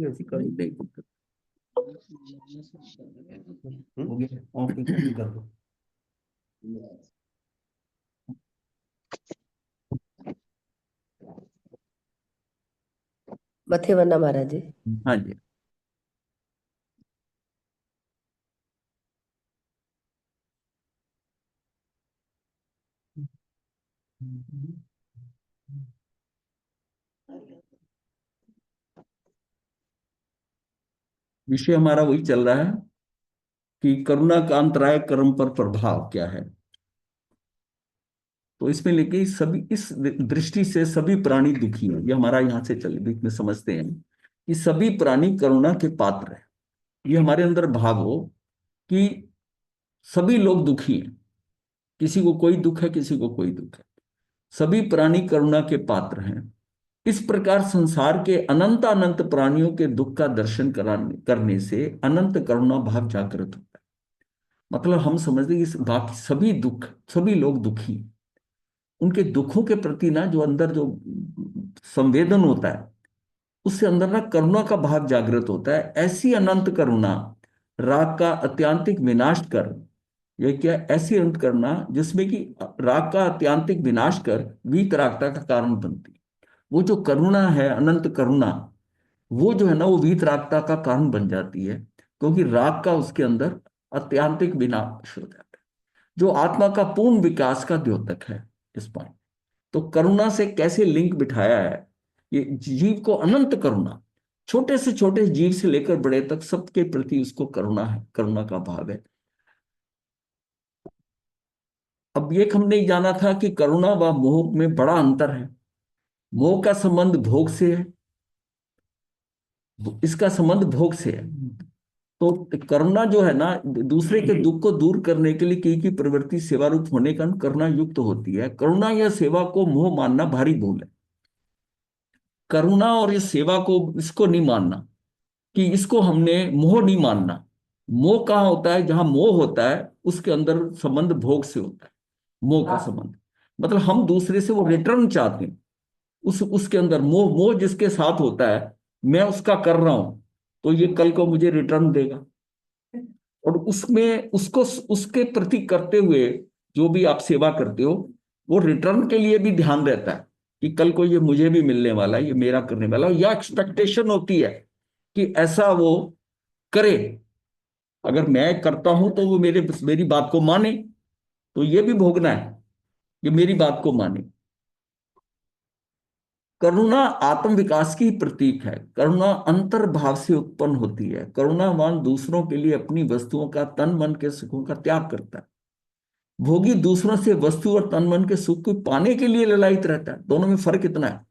ऐसी कर दे। हो गया ऑफ कर दो। मथे वरना महाराज जी। हाँ जी। विषय हमारा वही चल रहा है कि करुणा का अंतराय कर्म पर प्रभाव क्या है। तो इसमें लेके सभी इस दृष्टि से सभी प्राणी दुखी हैं। ये हमारा यहाँ से चल बीच में समझते हैं कि सभी प्राणी करुणा के पात्र हैं। ये हमारे अंदर भाव हो कि सभी लोग दुखी हैं। किसी को कोई दुख है, किसी को कोई दुख है। सभी प्राणी करुणा के पात्र हैं। इस प्रकार संसार के अनंत अनंत प्राणियों के दुख का दर्शन करने से अनंत करुणा भाव जागृत होता है। मतलब हम समझते हैं कि बाकी सभी दुख, सभी लोग दुखी हैं। उनके दुखों के प्रति ना जो अंदर जो संवेदन होता है, उससे अंदर ना करुणा का भाव जागृत होता है। ऐसी अनंत करुणा राग का अत्यांतिक विनाश कर, यह क्या, ऐसी अनंत करुणा जिसमें कि राग का अत्यांतिक विनाश कर वीतरागता का कारण बनती है। वो जो करुणा है, अनंत करुणा, वो जो है ना, वो वीतरागता का कारण बन जाती है, क्योंकि राग का उसके अंदर अत्यांतिक विनाश हो जाता है, जो आत्मा का पूर्ण विकास का द्योतक है इस पॉइंट। तो करुणा से कैसे लिंक बिठाया है, ये जीव को अनंत करुणा, छोटे से छोटे जीव से लेकर बड़े तक सबके प्रति उसको करुणा है, करुणा का भाव है। अब ये हमने जाना था कि करुणा व मोह में बड़ा अंतर है। मोह का संबंध भोग से है, इसका संबंध भोग से है। तो करुणा जो है ना, दूसरे के दुख को दूर करने के लिए की प्रवृत्ति सेवा रूप होने का करुणा युक्त होती है। करुणा या सेवा को मोह मानना भारी भूल है। करुणा और इस सेवा को, इसको नहीं मानना कि इसको हमने मोह नहीं मानना। मोह कहाँ होता है? जहां मोह होता है उसके अंदर संबंध भोग से होता है। मोह का संबंध मतलब हम दूसरे से वो रिटर्न चाहते हैं। उसके अंदर मोह, मोह जिसके साथ होता है, मैं उसका कर रहा हूं तो ये कल को मुझे रिटर्न देगा। और उसमें उसको उसके प्रति करते हुए जो भी आप सेवा करते हो, वो रिटर्न के लिए भी ध्यान रहता है कि कल को ये मुझे भी मिलने वाला है, ये मेरा करने वाला है, या एक्सपेक्टेशन होती है कि ऐसा वो करे। अगर मैं करता हूं तो वो मेरी बात को माने, तो ये भी भोगना है, ये मेरी बात को माने। करुणा आत्म विकास की प्रतीक है। करुणा अंतर्भाव से उत्पन्न होती है। करुणावान दूसरों के लिए अपनी वस्तुओं का, तन मन के सुखों का त्याग करता है। भोगी दूसरों से वस्तु और तन मन के सुख को पाने के लिए ललायित रहता है। दोनों में फर्क इतना है।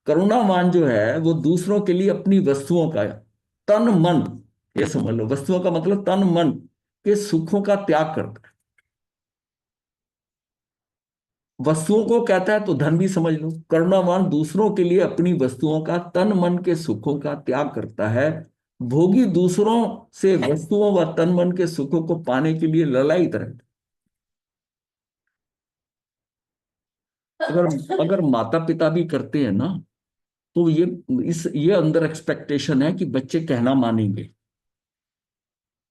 करुणावान जो है वो दूसरों के लिए अपनी वस्तुओं का, तन मन, ये समझ लो, वस्तुओं का मतलब तन मन के सुखों का त्याग करता है। वस्तुओं को कहता है तो धन भी समझ लो। करुणावान दूसरों के लिए अपनी वस्तुओं का, तन मन के सुखों का त्याग करता है। भोगी दूसरों से वस्तुओं व तन मन के सुखों को पाने के लिए ललायित रहता है। अगर अगर माता पिता भी करते हैं ना, तो ये अंदर एक्सपेक्टेशन है कि बच्चे कहना मानेंगे।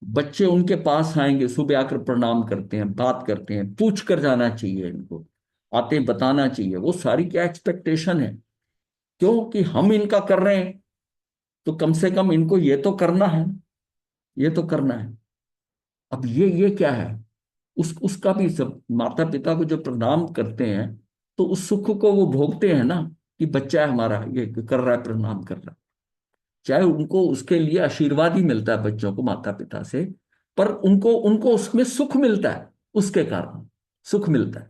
बच्चे उनके पास आएंगे, सुबह आकर प्रणाम करते हैं, बात करते हैं, पूछ कर जाना चाहिए इनको, आते बताना चाहिए। वो सारी क्या एक्सपेक्टेशन है? क्यों कि हम इनका कर रहे हैं, तो कम से कम इनको ये तो करना है, ये तो करना है। अब ये क्या है? उसका भी सब माता पिता को जो प्रणाम करते हैं, तो उस सुख को वो भोगते हैं ना, कि बच्चा है हमारा ये कर रहा है, प्रणाम कर रहा है। चाहे उनको उसके लिए आशीर्वाद ही मिलता है बच्चों को माता पिता से, पर उनको उनको उसमें सुख मिलता है, उसके कारण सुख मिलता है।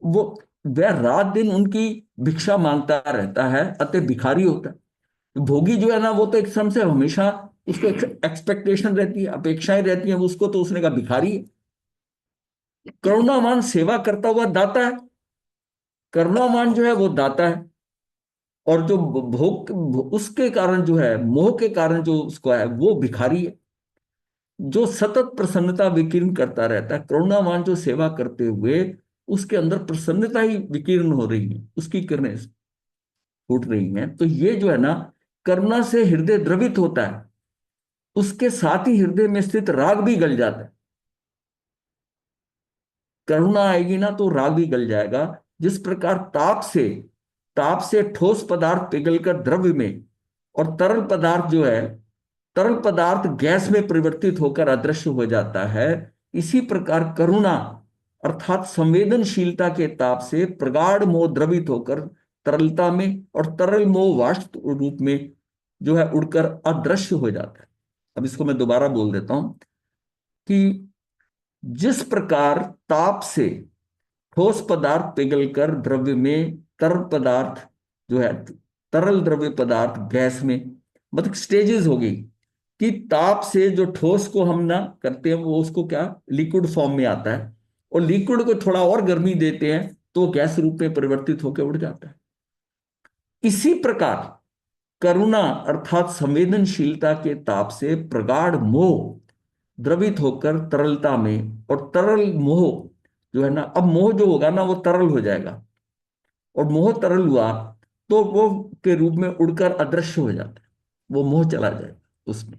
वो वह रात दिन उनकी भिक्षा मांगता रहता है, अतः भिखारी होता है। भोगी जो है ना, वो तो एक समय से हमेशा उसको एक्सपेक्टेशन रहती है, अपेक्षाएं रहती हैं उसको, तो उसने कहा भिखारी है। करुणावान सेवा करता हुआ दाता है। करुणावान जो है वो दाता है। और जो भोग उसके कारण जो है, मोह के कारण जो उसको है, वो भिखारी है, जो सतत प्रसन्नता विकीर्ण करता रहता है। करुणावान जो सेवा करते हुए उसके अंदर प्रसन्नता ही विकीर्ण हो रही है उसकी करने से। फूट रही हैं, तो ये जो है ना, करुणा से हृदय द्रवित होता है, उसके साथ ही हृदय में स्थित राग भी गल जाता है। करुणा आएगी ना तो राग भी गल जाएगा। जिस प्रकार ताप से ठोस पदार्थ पिघलकर द्रव्य में, और तरल पदार्थ जो है, तरल पदार्थ गैस में परिवर्तित होकर अदृश्य हो जाता है, इसी प्रकार करुणा अर्थात संवेदनशीलता के ताप से प्रगाढ़ मोह द्रवित होकर तरलता में, और तरल मोह वाष्प रूप में जो है उड़कर अदृश्य हो जाता है। अब इसको मैं दोबारा बोल देता हूं कि जिस प्रकार ताप से ठोस पदार्थ पिघलकर द्रव्य में, तरल पदार्थ जो है, तरल द्रव्य पदार्थ गैस में, मतलब स्टेजेस हो गई कि ताप से जो ठोस को हम ना करते हैं वो उसको क्या लिक्विड फॉर्म में आता है, और लिक्विड को थोड़ा और गर्मी देते हैं तो वो गैस रूप में परिवर्तित होकर उड़ जाता है। इसी प्रकार करुणा अर्थात संवेदनशीलता के ताप से प्रगाढ़ मोह द्रवित होकर तरलता में, और तरल मोह जो है ना, अब मोह जो होगा ना वो तरल हो जाएगा, और मोह तरल हुआ तो वो के रूप में उड़कर अदृश्य हो जाता है, वो मोह चला जाएगा उसमें।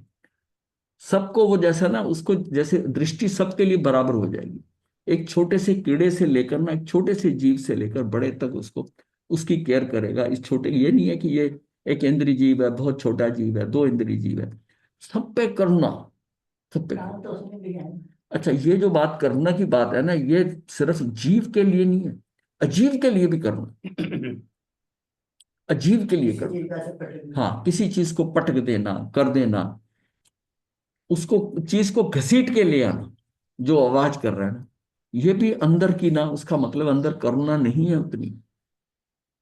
सबको वो जैसा ना, उसको जैसे दृष्टि सबके लिए बराबर हो जाएगी। एक छोटे से कीड़े से लेकर ना, एक छोटे से जीव से लेकर बड़े तक उसको, उसकी केयर करेगा। इस छोटे, ये नहीं है कि ये एक इंद्रिय जीव है, बहुत छोटा जीव है, दो इंद्रिय जीव है, सब पे करुणा, सब पे करुणा। अच्छा, ये जो बात करुणा की बात है ना, ये सिर्फ जीव के लिए नहीं है, अजीव के लिए भी करुणा, अजीव के लिए करुणा। हाँ, किसी चीज को पटक देना, कर देना, उसको चीज को घसीट के ले आना, जो आवाज कर रहा है ना, ये भी अंदर की ना, उसका मतलब अंदर करुणा नहीं है उतनी।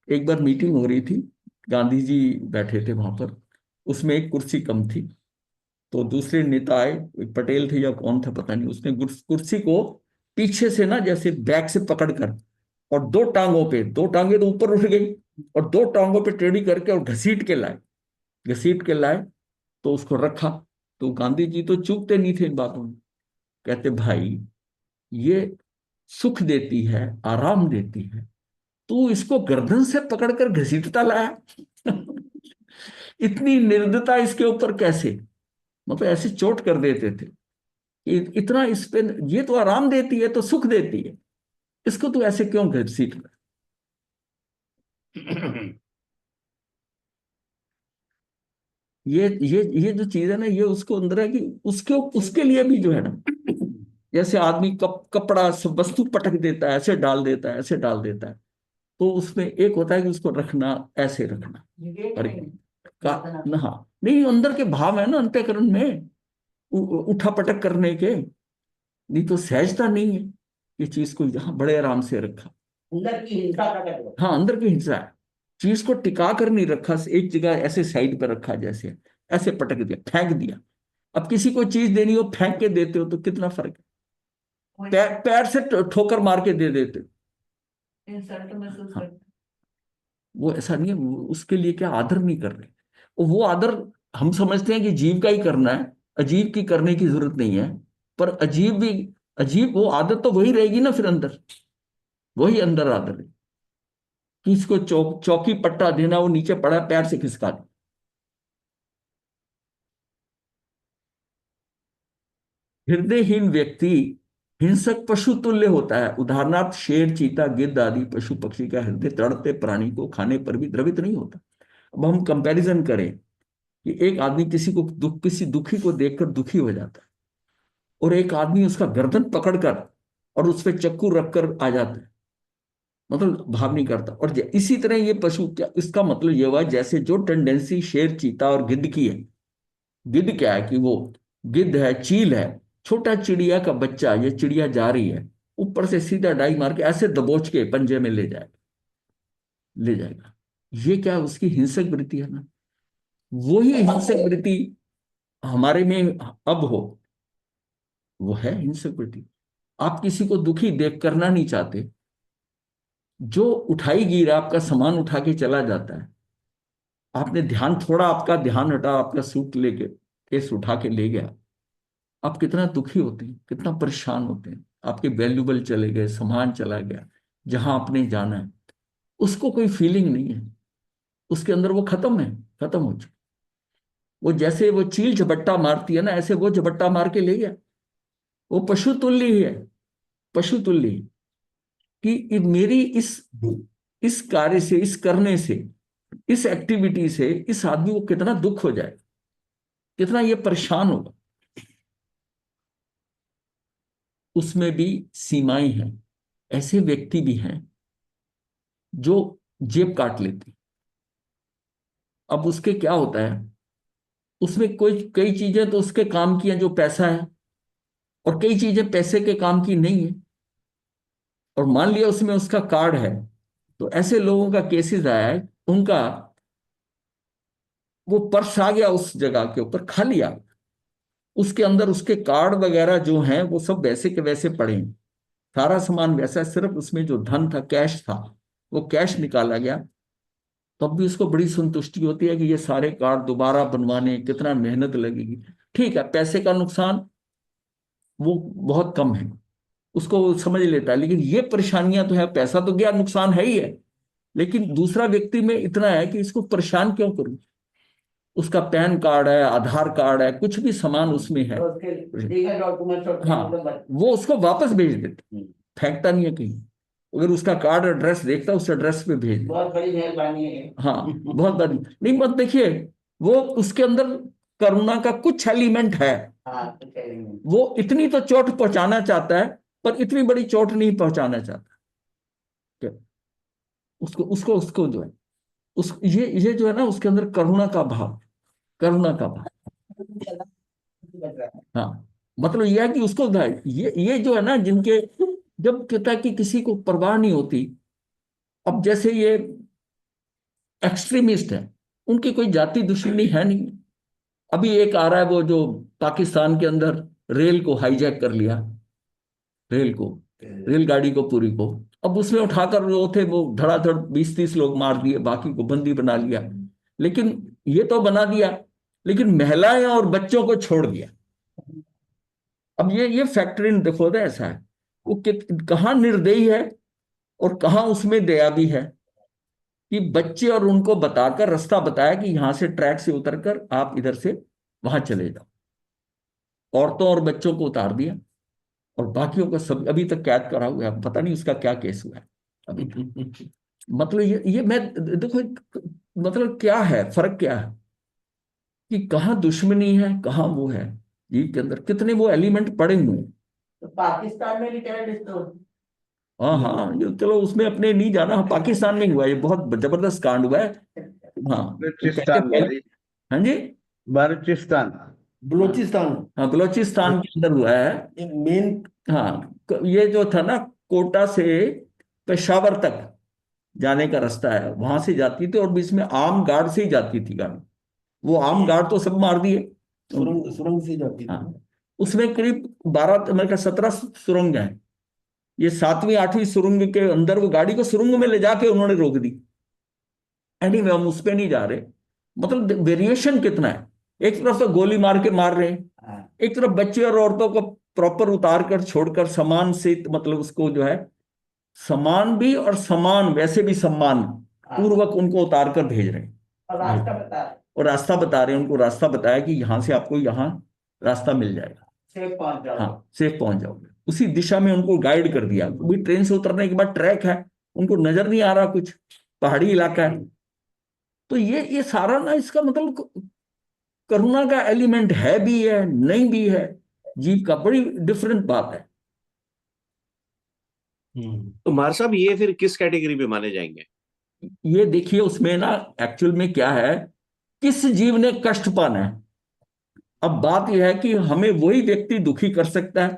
एक बार मीटिंग हो रही थी, गांधी जी बैठे थे वहां पर, उसमें एक कुर्सी कम थी, तो दूसरे नेता आए, एक पटेल थे या कौन था पता नहीं, उसने कुर्सी को पीछे से ना जैसे बैक से पकड़कर, और दो टांगों पे, दो टांगे तो ऊपर उठ गई, और दो टांगों पे टेढ़ी करके और घसीट के लाए, घसीट के लाए, तो उसको रखा। तो गांधी जी तो चूकते नहीं थे इन बातों में, कहते भाई ये सुख देती है, आराम देती है, तू इसको गर्दन से पकड़कर घसीटता लाया। इतनी निर्दयता इसके ऊपर कैसे, मतलब ऐसे चोट कर देते थे कि इतना इस पे, ये तो आराम देती है, तो सुख देती है, इसको तू ऐसे क्यों घसीट रहा। ये जो चीज है ना, ये उसको अंदर है कि उसके उसके लिए भी जो है ना, जैसे आदमी कपड़ा सब वस्तु पटक देता है, ऐसे डाल देता है, ऐसे डाल देता है, तो उसमें एक होता है कि उसको रखना, ऐसे रखना, और ना, हाँ, नहीं, अंदर के भाव है ना अंतःकरण में, उठा पटक करने के, नहीं तो सहजता नहीं है। ये चीज को यहाँ बड़े आराम से रखा, अंदर की हिंसा का, हाँ, अंदर की हिंसा है, चीज को टिका कर नहीं रखा, एक जगह ऐसे साइड पर रखा, जैसे ऐसे पटक दिया, फेंक दिया। अब किसी को चीज देनी हो, फेंक के देते हो तो कितना फर्क है, पैर से ठोकर मार के दे देते हो, इंसल्ट महसूस करते। वो ऐसा नहीं है, उसके लिए क्या आदर नहीं कर रहे, और वो आदर हम समझते हैं कि जीव का ही करना है, अजीब की करने की जरूरत नहीं है। पर अजीब भी, अजीब वो आदत तो वही रहेगी ना फिर अंदर, वही अंदर आदर है कि इसको चौकी पट्टा देना, वो नीचे पड़ा है, पैर से खिसका दे। हृदयहीन व्यक्ति हिंसक पशु तुल्य होता है। उदाहरणार्थ शेर, चीता, गिद्ध आदि पशु पक्षी का हृदय तड़पते प्राणी को खाने पर भी द्रवित नहीं होता। अब हम कंपैरिजन करें कि एक आदमी किसी दुखी को देखकर दुखी हो जाता है, और एक आदमी उसका गर्दन पकड़कर और उस पर चक्कू रखकर आ जाता है, मतलब भाव नहीं करता। और इसी तरह ये पशु, क्या इसका मतलब ये हुआ, जैसे जो टेंडेंसी शेर, चीता और गिद्ध की है, गिद्ध क्या है कि वो गिद्ध है, चील है, छोटा चिड़िया का बच्चा, ये चिड़िया जा रही है, ऊपर से सीधा डाई मार के ऐसे दबोच के पंजे में ले जाएगा, ले जाएगा। ये क्या, उसकी हिंसक वृत्ति है ना। वही हिंसक वृत्ति हमारे में अब हो, वो है हिंसक वृत्ति। आप किसी को दुखी देख करना नहीं चाहते, जो उठाई गिर आपका सामान उठा के चला जाता है, आपने ध्यान थोड़ा, आपका ध्यान हटा, आपका सूट लेके केस उठा के ले गया, आप कितना दुखी होते हैं, कितना परेशान होते हैं, आपके वैल्यूबल चले गए, सामान चला गया, जहां आपने जाना है, उसको कोई फीलिंग नहीं है। उसके अंदर वो खत्म है, खत्म हो चुकी। वो जैसे वो चील झपट्टा मारती है ना, ऐसे वो झपट्टा मार के ले गया। वो पशु तुल्य ही है, पशु तुल्य ही। कि मेरी इस कार्य से, इस करने से, इस एक्टिविटी से इस आदमी को कितना दुख हो जाए, कितना ये परेशान होगा। उसमें भी सीमाएं हैं। ऐसे व्यक्ति भी हैं जो जेब काट लेते हैं। अब उसके क्या होता है, उसमें कोई कई चीजें तो उसके काम की हैं जो पैसा है, और कई चीजें पैसे के काम की नहीं है। और मान लिया उसमें उसका कार्ड है, तो ऐसे लोगों का केसेस आया है, उनका वो पर्स आ गया उस जगह के ऊपर खाली आ गया, उसके अंदर उसके कार्ड वगैरह जो हैं वो सब वैसे के वैसे पड़े हैं, सारा सामान वैसा है, सिर्फ उसमें जो धन था, कैश था, वो कैश निकाला गया। तब भी उसको बड़ी संतुष्टि होती है कि ये सारे कार्ड दोबारा बनवाने कितना मेहनत लगेगी। ठीक है, पैसे का नुकसान वो बहुत कम है, उसको वो समझ लेता है, लेकिन ये परेशानियां तो है, पैसा तो गया, नुकसान है ही है, लेकिन दूसरा व्यक्ति में इतना है कि इसको परेशान क्यों करूं। उसका पैन कार्ड है, आधार कार्ड है, कुछ भी सामान उसमें है, हाँ, वो उसको वापस भेज देते, फेंकता नहीं है कहीं। अगर उसका कार्ड एड्रेस देखता, उस एड्रेस पे भेज देता। बहुत बड़ी मेहरबानी है, हाँ, बहुत बड़ी। नहीं मत देखिए, वो उसके अंदर करुणा का कुछ एलिमेंट है। हाँ, वो इतनी तो चोट पहुंचाना चाहता है, पर इतनी बड़ी चोट नहीं पहुंचाना चाहता। क्या उसको उसको उसको जो है, उस ये जो है ना, उसके अंदर करुणा का भाव, करुणा का भाव। हाँ, मतलब यह है कि उसको ये जो है ना, जिनके जब कहता है कि किसी को परवाह नहीं होती। अब जैसे ये एक्सट्रीमिस्ट है, उनकी कोई जाति दुश्मनी है नहीं। अभी एक आ रहा है वो जो पाकिस्तान के अंदर रेल को हाईजैक कर लिया, रेल को, रेलगाड़ी को पूरी को। अब उसमें उठाकर जो थे वो धड़ाधड़ 20-30 लोग मार दिए, बाकी को बंदी बना लिया। लेकिन ये तो बना दिया, लेकिन महिलाएं और बच्चों को छोड़ दिया। अब ये फैक्टर इन देखो तो ऐसा है, वो कहाँ निर्दयी है और कहाँ उसमें दया भी है। कि बच्चे और उनको बताकर रास्ता बताया कि यहां से ट्रैक से उतरकर आप इधर से वहां चले जाओ। औरतों और बच्चों को उतार दिया, और बाकियों को सब अभी तक कैद करा हुआ है, पता नहीं उसका क्या केस हुआ है अभी तक। मतलब ये मैं देखो, मतलब क्या है फर्क, क्या है कि कहाँ दुश्मनी है, कहाँ वो है। जीव के अंदर कितने वो एलिमेंट पड़े हुए हैं। तो पाकिस्तान में भी टेररिस्ट हो। हाँ हाँ, ये चलो उसमें अपने नहीं जाना, हाँ, पाकिस्तान में हुआ है, ये बहुत जबरदस्त कांड हुआ है। हाँ, वो कहते बलूचिस्तान पहले, हाँ जी, बलूचिस्तान। बलूचिस्तान, हाँ बलूचिस्तान के अंदर हुआ है ये मेन। हाँ, ये जो था ना, कोटा से पेशावर तक जाने का रास्ता है, वहां से जाती थी, और बीच में आम गार्ड से ही जाती थी गाड़ी। वो आम गार्ड तो सब मार दिए, सुरंग सुरंग से जाती थी। हाँ, उसमें करीब 12, मेरे ख्याल 17 सुरंग हैं। ये 7वीं 8वीं सुरंग के अंदर वो गाड़ी को सुरंग में ले जाके उन्होंने रोक दी। एनीवे, हम उस पे नहीं जा रहे। मतलब वेरिएशन कितना है, एक तरफ तो गोली मार के मार रहे हैं, एक तरफ बच्चे और औरतों को प्रॉपर उतार कर छोड़कर समान से, मतलब उसको जो है समान भी और समान वैसे भी सम्मान पूर्वक उनको उतार कर भेज रहे हैं। और रास्ता बता रहे हैं, और रास्ता बता रहे हैं, उनको रास्ता बताया कि यहां से आपको यहाँ रास्ता मिल जाएगा, सेफ पहुंच जाओगे, हाँ सेफ पहुंच जाओगे, उसी दिशा में उनको गाइड कर दिया। भी ट्रेन से उतरने के बाद ट्रैक है, उनको नजर नहीं आ रहा कुछ, पहाड़ी इलाका है। तो ये सारा ना, इसका मतलब करुणा का एलिमेंट है भी है, नहीं भी है, जीव का बड़ी डिफरेंट बात है। तो मार साहब ये फिर किस कैटेगरी में माने जाएंगे? ये देखिए, उसमें ना एक्चुअल में क्या है, किस जीव ने कष्ट पाना है। अब बात यह है कि हमें वही व्यक्ति दुखी कर सकता है,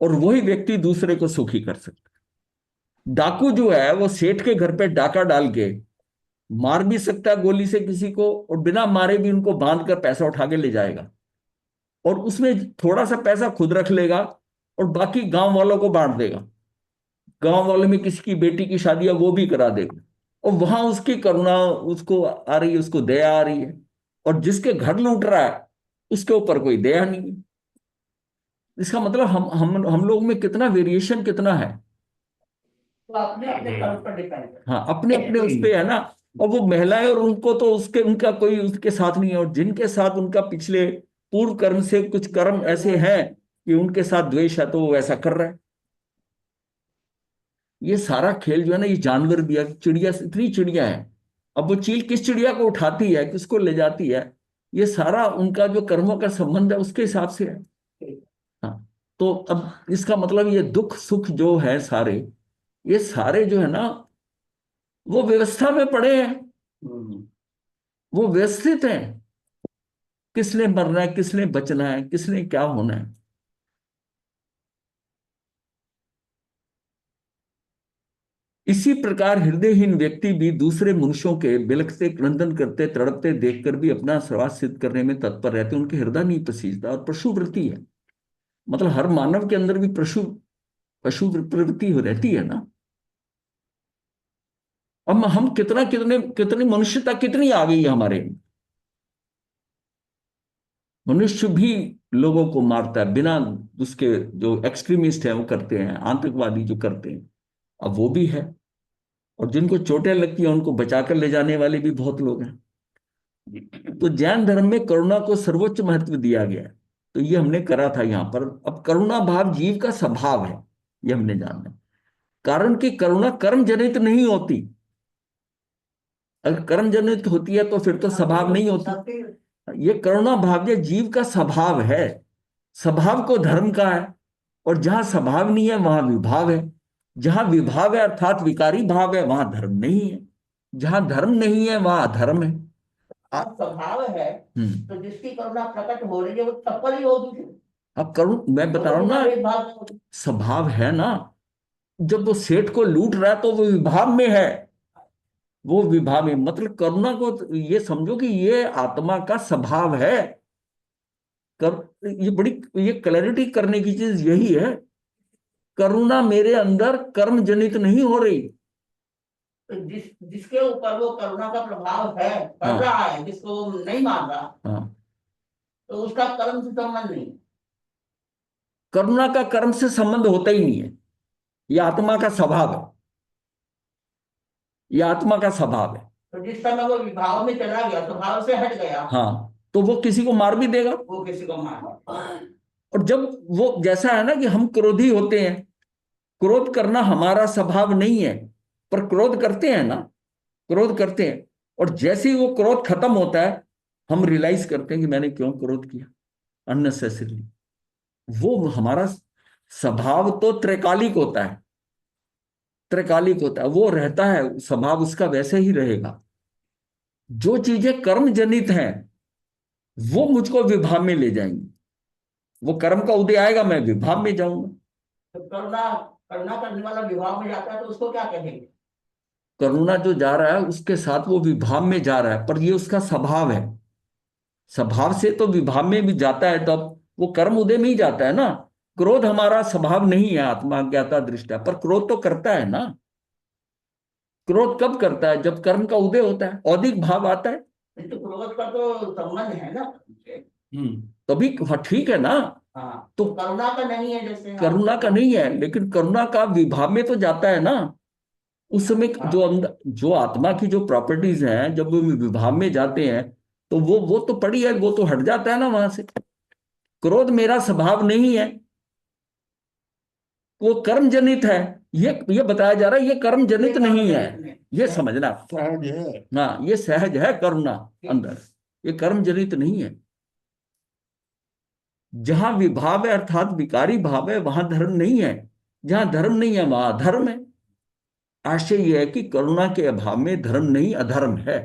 और वही व्यक्ति दूसरे को सुखी कर सकता है। डाकू जो है वो सेठ के घर पे डाका डाल के मार भी सकता है गोली से किसी को, और बिना मारे भी उनको बांध कर पैसा उठा के ले जाएगा, और उसमें थोड़ा सा पैसा खुद रख लेगा, और बाकी गांव वालों को बांट देगा। गांव वालों में किसी की बेटी की शादी है वो भी करा देगा, और वहां उसकी करुणा उसको आ रही है, उसको दया आ रही है। और जिसके घर लूट रहा है उसके ऊपर कोई दया नहीं है। इसका मतलब हम लोग में कितना वेरिएशन कितना है। तो अपने अपने कर्म पर डिपेंड है, हाँ, अपने अपने उस पे है ना। और वो महिलाएं, और उनको तो उसके उनका कोई उसके साथ नहीं है, और जिनके साथ उनका पिछले पूर्व कर्म से कुछ कर्म ऐसे हैं कि उनके साथ द्वेष है, तो वो ऐसा कर रहा है। ये सारा खेल जो है ना, ये जानवर भी है, चिड़िया, इतनी चिड़िया है, अब वो चील किस चिड़िया को उठाती है, किसको ले जाती है, ये सारा उनका जो कर्मों का संबंध है उसके हिसाब से है। हाँ, तो अब इसका मतलब ये दुख सुख जो है सारे, ये सारे जो है ना, वो व्यवस्था में पड़े हैं, वो व्यवस्थित हैं, किसने मरना है, किसने बचना है, किसने क्या होना है। इसी प्रकार हृदयहीन व्यक्ति भी दूसरे मनुष्यों के बिलखते, क्रंदन करते, तड़पते देखकर भी अपना स्वार्थ सिद्ध करने में तत्पर रहते, उनके हृदय नहीं पसीजता, और पशु वृत्ति है। मतलब हर मानव के अंदर भी पशु पशु प्रवृत्ति हो रहती है ना। अब हम कितना कितने कितनी मनुष्यता कितनी आ गई है हमारे। मनुष्य भी लोगों को मारता है बिना, उसके जो एक्सट्रीमिस्ट हैं वो करते हैं, आतंकवादी जो करते हैं, अब वो भी है। और जिनको चोटें लगती हैं उनको बचाकर ले जाने वाले भी बहुत लोग हैं। तो जैन धर्म में करुणा को सर्वोच्च महत्व दिया गया है। तो ये हमने करा था यहाँ पर। अब करुणा भाव जीव का स्वभाव है, ये हमने जानना है। कारण कि करुणा कर्म जनित नहीं होती। अगर कर्म जनित होती है तो फिर तो स्वभाव नहीं होती। ये करुणा भाव ये जीव का स्वभाव है। स्वभाव को धर्म का है, और जहां स्वभाव नहीं है वहां विभाव है। जहां विभाव है अर्थात विकारी भाव है, वहां धर्म नहीं है। जहां धर्म नहीं है वहां अधर्म है। आप स्वभाव है हम्म। तो जिसकी करुणा प्रकट हो रही है वो तत्पर ही होगी। अब करुण मैं बता रहा हूं ना, भेदभाव नहीं होगी। स्वभाव है ना। जब वो सेठ को लूट रहा है तो वो विभाव में है। वो विभाव में मतलब करुणा को ये समझो कि ये आत्मा का स्वभाव है। ये बड़ी, ये क्लैरिटी करने की चीज यही है। करुणा मेरे अंदर कर्म जनित नहीं हो रही। तो जिसके ऊपर वो करुणा का प्रभाव है पड़ हाँ रहा है, जिसको वो नहीं मान रहा, हाँ। तो उसका कर्म से संबंध नहीं। करुणा का कर्म से संबंध होता ही नहीं है। ये आत्मा का स्वभाव है। ये आत्मा का स्वभाव है। तो जिस समय वो विभाव में चला गया, स्वभाव से हट गया, हाँ, तो वो किसी को मार भी देगा। वो किसी को मार। और जब वो जैसा है ना कि हम क्रोधी होते हैं, क्रोध करना हमारा स्वभाव नहीं है, पर क्रोध करते हैं ना, क्रोध करते हैं। और जैसे ही वो क्रोध खत्म होता है, हम रियलाइज करते हैं कि मैंने क्यों क्रोध किया अननेसेसरली। वो हमारा स्वभाव तो त्रैकालिक होता है। त्रैकालिक होता है, वो रहता है स्वभाव उसका वैसे ही रहेगा। जो चीजें कर्म जनित हैं वो मुझको विभाव में ले जाएंगी। वो कर्म का उदय आएगा, मैं विभाव में जाऊंगा। तो करुणा करुणा करने वाला विभाव में जाता है तो उसको क्या कहेंगे? करुणा जो जा रहा है उसके साथ वो विभाव में जा रहा है, पर ये उसका स्वभाव है। स्वभाव से तो विभाव में भी जाता है, तब वो कर्म उदय में ही जाता है ना। क्रोध हमारा स्वभाव नहीं है आत्मा ज्ञाता दृष्टा, पर क्रोध तो करता है ना। क्रोध कब करता है? जब कर्म का उदय होता है, औदिक भाव आता है। तो क्रोध का तो संबंध है ना। तभी हाँ, ठीक है ना। हाँ, तो तो करुणा का नहीं है जैसे करुणा का नहीं है, लेकिन करुणा का विभाव में तो जाता है ना। उस समय जो हाँ। अंदर जो आत्मा की जो प्रॉपर्टीज हैं, जब वो विभाव में जाते हैं, तो वो तो पड़ी है, वो तो हट जाता है ना वहां से। क्रोध मेरा स्वभाव नहीं है, वो कर्म जनित है। ये बताया जा रहा है, ये कर्म जनित नहीं है। ये समझना, सहज है। हाँ, ये सहज है करुणा अंदर, ये कर्म जनित नहीं है। जहां विभाव है अर्थात विकारी भाव है, वहां धर्म नहीं है। जहां धर्म नहीं है वहां अधर्म है। आशय यह है कि करुणा के अभाव में धर्म नहीं, अधर्म है।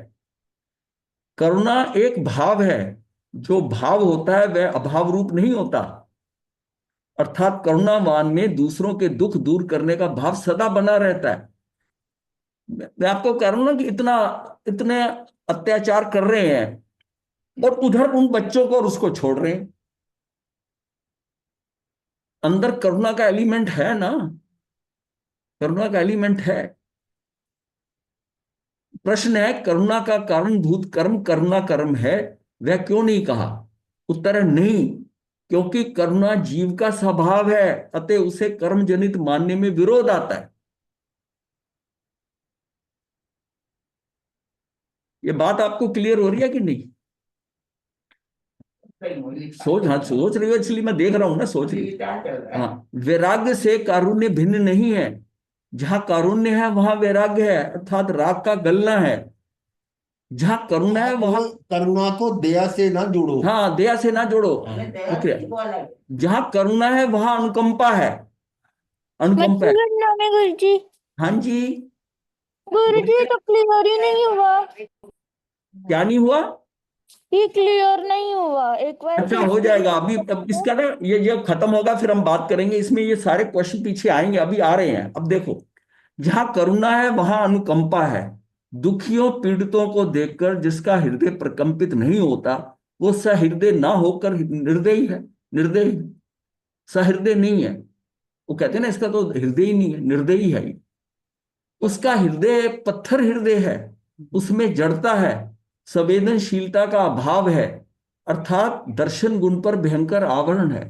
करुणा एक भाव है। जो भाव होता है वह अभाव रूप नहीं होता। अर्थात करुणावान में दूसरों के दुख दूर करने का भाव सदा बना रहता है। मैं आपको कह रहा हूं ना कि इतना इतने अत्याचार कर रहे हैं, और उधर उन बच्चों को और उसको छोड़ रहे हैं। अंदर करुणा का एलिमेंट है ना, करुणा का एलिमेंट है। प्रश्न है, करुणा का कारणभूत कर्म करुणा कर्म है, वह क्यों नहीं कहा? उत्तर है नहीं, क्योंकि करुणा जीव का स्वभाव है, अतः उसे कर्म जनित मानने में विरोध आता है। ये बात आपको क्लियर हो रही है कि नहीं? सोच, हाँ सोच रही हो, इसलिए मैं देख रहा हूं ना, सोच रही हो। विचार चल रहा है। हाँ, वैराग्य से कारुण्य भिन्न नहीं है। जहां कारुण्य है वहां वैराग्य है, अर्थात राग का गलना है। जहां करुणा है वहां, करुणा को दया से ना जोड़ो। हाँ दया से ना जोड़ो। हमें दया प्रक्रिया, किसी को अलग है। जहां करुणा है वहां अनुकंपा है, अनुकंपा है। करना में गुरुजी। हाँ जी। गुरुजी तो क्लियर ही नहीं हुआ, क्या नहीं हुआ? ये क्लियर नहीं हुआ एक बार अच्छा फिर हो से जाएगा अभी, अब इसका ना ये खत्म होगा फिर हम बात करेंगे इसमें, ये सारे क्वेश्चन पीछे आएंगे, अभी आ रहे हैं। अब देखो, जहां करुणा है वहां अनुकंपा है। दुखियों पीड़ितों को देखकर जिसका हृदय प्रकंपित नहीं होता, वो सहृदय ना होकर निर्दयी है। निर्दयी, सहृदय नहीं है। वो कहते हैं ना, इसका तो हृदय ही नहीं है, निर्दयी है ये। उसका हृदय पत्थर हृदय है, उसमें जड़ता है, संवेदनशीलता का अभाव है, अर्थात दर्शन गुण पर भयंकर आवरण है।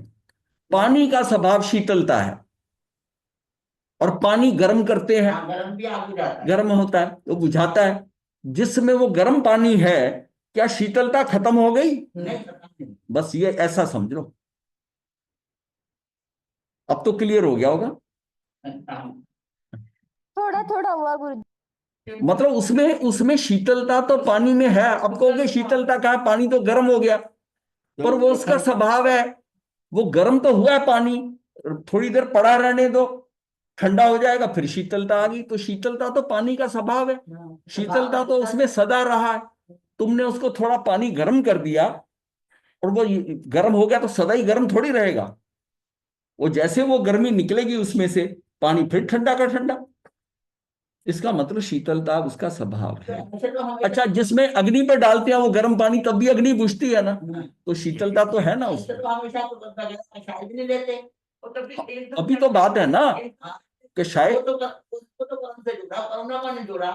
पानी का स्वभाव शीतलता है, और पानी गर्म करते हैं, हाँ, गर्म भी आगे जाता है। गर्म होता है तो बुझाता है। जिसमें वो गर्म पानी है, क्या शीतलता खत्म हो गई? नहीं, खत्म नहीं। बस ये ऐसा समझ लो। अब तो क्लियर हो गया होगा। हाँ, थोड़ा थोड़ा हुआ गुरुजी। मतलब उसमें उसमें शीतलता तो पानी में है। अब कहोगे शीतलता कहाँ है? पानी तो गर्म हो गया, पर वो उसका स्वभाव है। वो गर्म तो हुआ है पानी, थोड़ी देर पड़ा रहने दो, ठंडा हो जाएगा, फिर शीतलता आ गई। तो शीतलता तो पानी का स्वभाव है, शीतलता तो उसमें सदा रहा है। तुमने उसको थोड़ा पानी गर्म कर दिया, और वो गर्म हो गया तो सदा ही गर्म थोड़ी रहेगा। वो जैसे वो गर्मी निकलेगी उसमें से, पानी फिर ठंडा का ठंडा। इसका मतलब शीतलता उसका स्वभाव है। ऐसे तो हमें अच्छा, जिसमें अग्नि पर डालते हैं वो गर्म पानी, तब भी अग्नि बुझती है ना, तो शीतलता तो है ना ऐसे उसमें। तो हमेशा तो करता है, शायद नहीं लेते। वो तो फिर एकदम अभी तो बात है ना हाँ, कि वो शायद तो उसको तो कर्म से जुड़ा, करुणा का नहीं जुड़ा।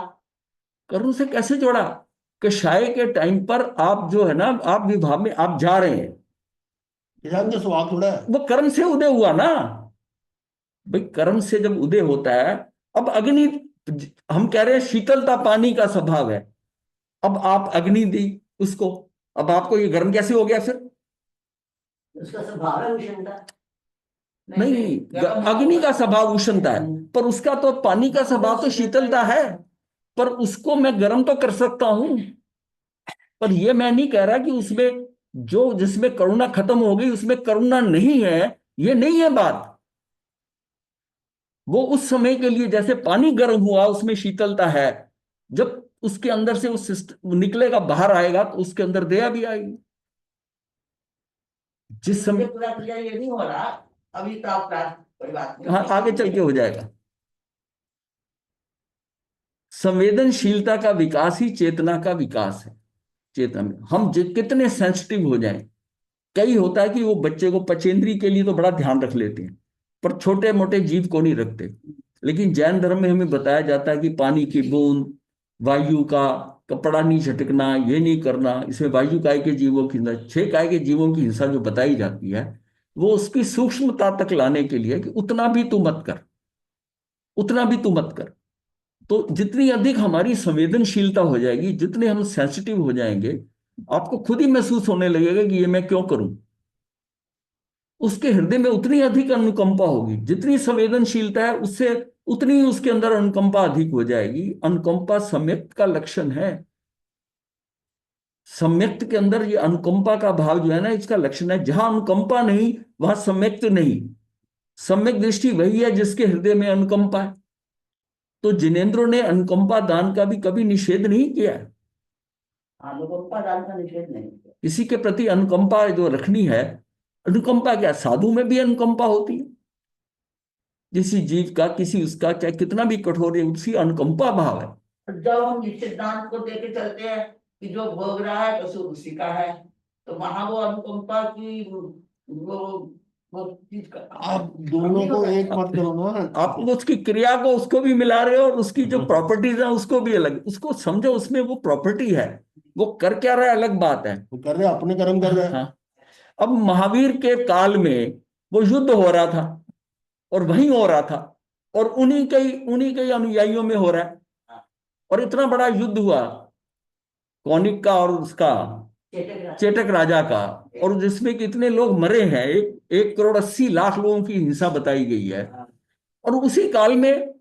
करुण से कैसे जोड़ा? कि शाय के टाइम पर आप जो है ना, आप विवाह में आप जा रहे हैं, किसान का स्वभाव थोड़ा है। वो कर्म से उदय हुआ ना। भाई कर्म से जब उदय होता है, अब अग्नि, हम कह रहे हैं शीतलता पानी का स्वभाव है। अब आप अग्नि दी उसको, अब आपको ये गर्म कैसे हो गया फिर? उसका स्वभाव है उष्णता। नहीं, अग्नि का स्वभाव उष्णता है, पर उसका तो पानी का स्वभाव तो शीतलता है। पर उसको मैं गर्म तो कर सकता हूं, पर यह मैं नहीं कह रहा कि उसमें जो, जिसमें करुणा खत्म हो गई उसमें करुणा नहीं है, ये नहीं है बात। वो उस समय के लिए, जैसे पानी गर्म हुआ उसमें शीतलता है, जब उसके अंदर से उस निकलेगा बाहर आएगा तो उसके अंदर दया भी आएगी। जिस समय, पूरा क्लियर ये नहीं हो रहा अभी तो आप कोई बात नहीं। हाँ आगे चल के हो जाएगा। संवेदनशीलता का विकास ही चेतना का विकास है। चेतना में हम कितने सेंसिटिव हो जाएं। कई होता है कि वो बच्चे को पचेंद्री के लिए तो बड़ा ध्यान रख लेते हैं, पर छोटे मोटे जीव को नहीं रखते। लेकिन जैन धर्म में हमें बताया जाता है कि पानी की बूंद, वायु का, कपड़ा नहीं झटकना, ये नहीं करना, इसमें वायु काय के जीवों की हिंसा, 6 काय के जीवों की हिंसा जो बताई जाती है, वो उसकी सूक्ष्मता तक लाने के लिए कि उतना भी तू मत कर, उतना भी तू मत कर। तो जितनी अधिक हमारी संवेदनशीलता हो जाएगी, जितने हम सेंसिटिव हो जाएंगे, आपको खुद ही महसूस होने लगेगा कि ये मैं क्यों करूं। उसके हृदय में उतनी अधिक अनुकंपा होगी, जितनी संवेदनशीलता है उससे उतनी ही उसके अंदर अनुकंपा अधिक हो जाएगी। अनुकंपा सम्यक्त का लक्षण है। सम्यक्त के अंदर ये अनुकंपा का भाव जो है ना, इसका लक्षण है। जहां अनुकंपा नहीं वहां सम्यक्त नहीं। सम्यक दृष्टि वही है जिसके हृदय में अनुकंपा है। तो जिनेंद्रों ने अनुकंपा दान का भी कभी निषेध नहीं किया है। अनुकंपा दान का निषेध नहीं किया। किसी के प्रति अनुकंपा जो रखनी है, अनुकंपा क्या, साधु में भी अनुकंपा होती है। किसी जीव का, किसी उसका, चाहे कितना भी कठोर है, उसकी अनुकंपा भाव है। जब हम इस सिद्धांत को देके चलते हैं कि जो भोग रहा है कसूर उसी का है, तो वहां वो अनुकंपा की वो चीज का आप दोनों को एक मत करो ना। आप उसकी क्रिया को उसको भी मिला रहे हो, और उसकी जो प्रॉपर्टीज है उसको भी अलग, उसको समझो, उसमें वो प्रॉपर्टी है। वो कर क्या रहा है अलग बात है। वो कर रहे हैं, अपने कर्म कर रहे हैं। हाँ, अब महावीर के काल में वो युद्ध हो रहा था, और वहीं हो रहा था, और उन्हीं के अनुयायियों में हो रहा है, और इतना बड़ा युद्ध हुआ। कौनिक का और उसका चेटक चेटक राजा का, और जिसमें कितने लोग मरे हैं, 1,80,00,000 लोगों की हिंसा बताई गई है। और उसी काल में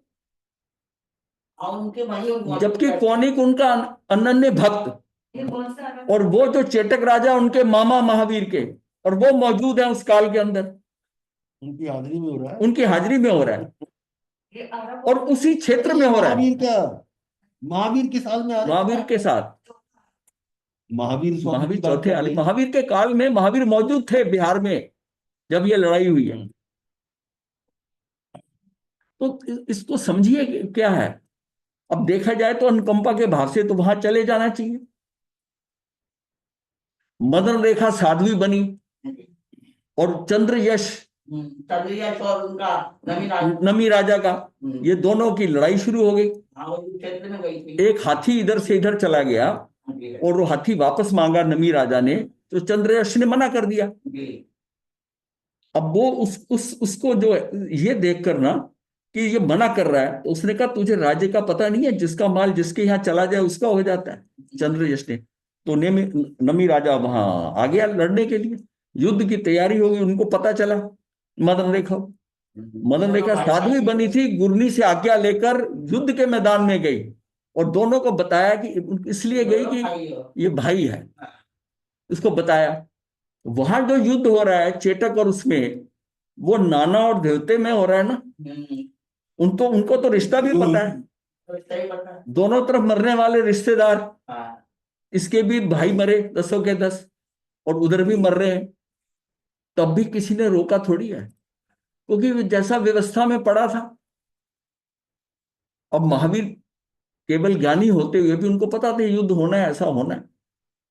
और उनके वही जबकि कौनिक उनका अनन्य भक्त, और वो जो चेटक राजा उनके मामा महावीर के, और वो मौजूद है उस काल के अंदर, उनकी हाजिरी में हो रहा है। उनकी हाजिरी में हो रहा है, और उसी क्षेत्र में हो रहा है। महावीर का, महावीर के साल में आ रहा है। महावीर के साथ, महावीर स्वामी महावीर की बात चौथे कर आले, रहे हैं। महावीर के काल में महावीर मौजूद थे बिहार में जब ये लड़ाई हुई है। तो इसको समझिए कि क्या है। अब देखा जाए तो अनुकंपा के भाव से तो वहां चले जाना चाहिए। मदन रेखा साध्वी बनी, और चंद्र यश चंद्रियश और उनका नवीन नमी राजा का, ये दोनों की लड़ाई शुरू हो गई। वो क्षेत्र में गई थी। एक हाथी इधर से इधर चला गया, और वो हाथी वापस मांगा नमी राजा ने, तो चंद्रयश ने मना कर दिया। अब वो उसको जो ये देख कर ना कि ये मना कर रहा है, तो उसने कहा तुझे राज्य का पता नहीं है, जिसका माल जिसके यहाँ चला जाए उसका हो जाता है। चंद्रयश ने, तो नमी राजा वहां आ गया लड़ने के लिए, युद्ध की तैयारी हो गई। उनको पता चला मदन रेखा साध्वी बनी थी, गुरनी से आज्ञा लेकर युद्ध के मैदान में गई, और दोनों को बताया कि इसलिए गई कि ये भाई है, उसको बताया। वहां जो युद्ध हो रहा है चेटक और उसमें, वो नाना और देवते में हो रहा है ना, उनको तो रिश्ता भी पता है, दोनों तरफ मरने वाले रिश्तेदार, इसके भी भाई मरे 10 के 10, और उधर भी मर रहे हैं, तब भी किसी ने रोका थोड़ी है, क्योंकि जैसा व्यवस्था में पड़ा था। अब महावीर केवल ज्ञानी होते हुए भी उनको पता था युद्ध होना है, ऐसा होना है।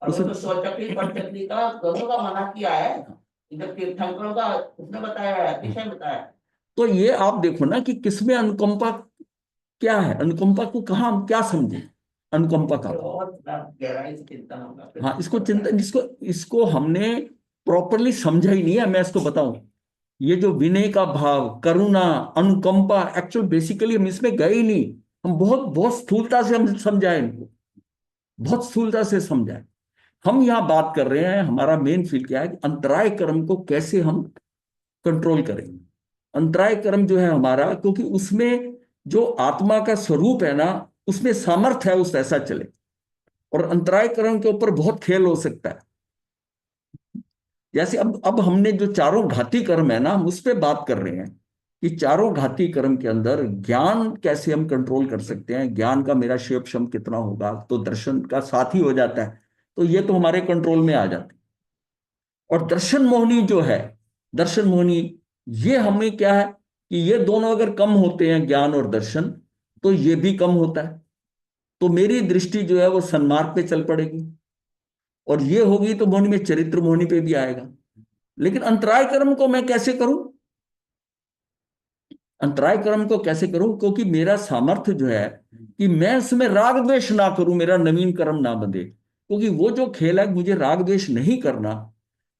तो स्वचक्री परचक्री का दोनों का मना किया है, जब तीर्थंकरों का उसने बताया है, अतिशय बताया है। तो ये आप देखो ना कि किसमें अनुकंपा क्या है, अनुकंपा को कहाँ हम क्या समझे, अनुकंपा का बहुत गहराई से चिंतन होगा। हाँ, इसको चिंतन, इसको हमने प्रॉपरली समझा ही नहीं है। मैं इसको बताऊं, ये जो विनय का भाव, करुणा, अनुकंपा, एक्चुअल बेसिकली हम इसमें गए ही नहीं। हम बहुत स्थूलता से हम समझाए इनको, बहुत स्थूलता से समझाए। हम यहाँ बात कर रहे हैं, हमारा मेन फील्ड क्या है कि अंतराय कर्म को कैसे हम कंट्रोल करेंगे। अंतराय कर्म जो है हमारा, क्योंकि उसमें जो आत्मा का स्वरूप है ना, उसमें सामर्थ्य है उस ऐसा चले, और अंतराय कर्म के ऊपर बहुत खेल हो सकता है। जैसे अब हमने जो चारों घाती कर्म है ना, हम उस पर बात कर रहे हैं कि चारों घाती कर्म के अंदर ज्ञान कैसे हम कंट्रोल कर सकते हैं, ज्ञान का मेरा शेप क्षम कितना होगा, तो दर्शन का साथ ही हो जाता है, तो ये तो हमारे कंट्रोल में आ जाते हैं। और दर्शन मोहनी जो है, दर्शन मोहनी, ये हमें क्या है कि ये दोनों अगर कम होते हैं, ज्ञान और दर्शन, तो ये भी कम होता है, तो मेरी दृष्टि जो है वो सन्मार्ग पे चल पड़ेगी, और ये होगी तो मोहनी में चरित्र मोहनी पे भी आएगा। लेकिन अंतराय कर्म को मैं कैसे करूं, अंतराय कर्म को कैसे करूं, क्योंकि मेरा सामर्थ्य जो है कि मैं उसमें राग द्वेष ना करूं, मेरा नवीन कर्म ना बंधे, क्योंकि वो जो खेल है मुझे राग द्वेष नहीं करना,